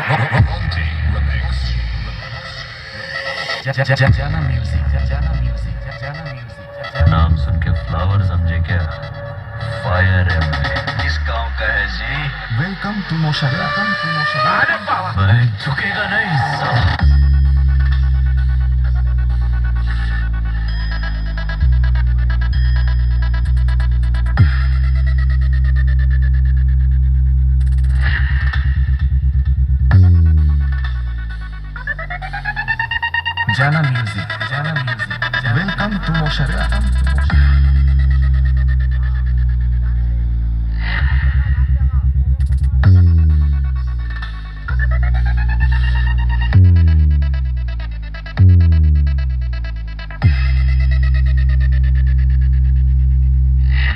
Jana music, Jana music, Jana music, नाम सुन के flower समझे क्या? फायर है मैं। किस गांव का है जी? Welcome to Moshara. Welcome to Moshara. अरे बाबा मैं झुकेगा नहीं साला। Jana music, Jana music. Welcome to Moshara.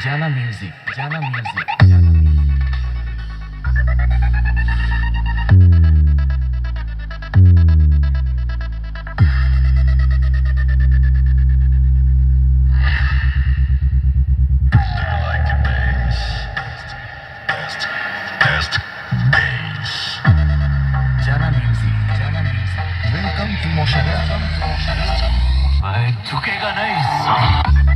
Jana music, Jana music, Jana music. Jana music, Jana music. Welcome to Moshara. मैं झुकेगा नहीं साला।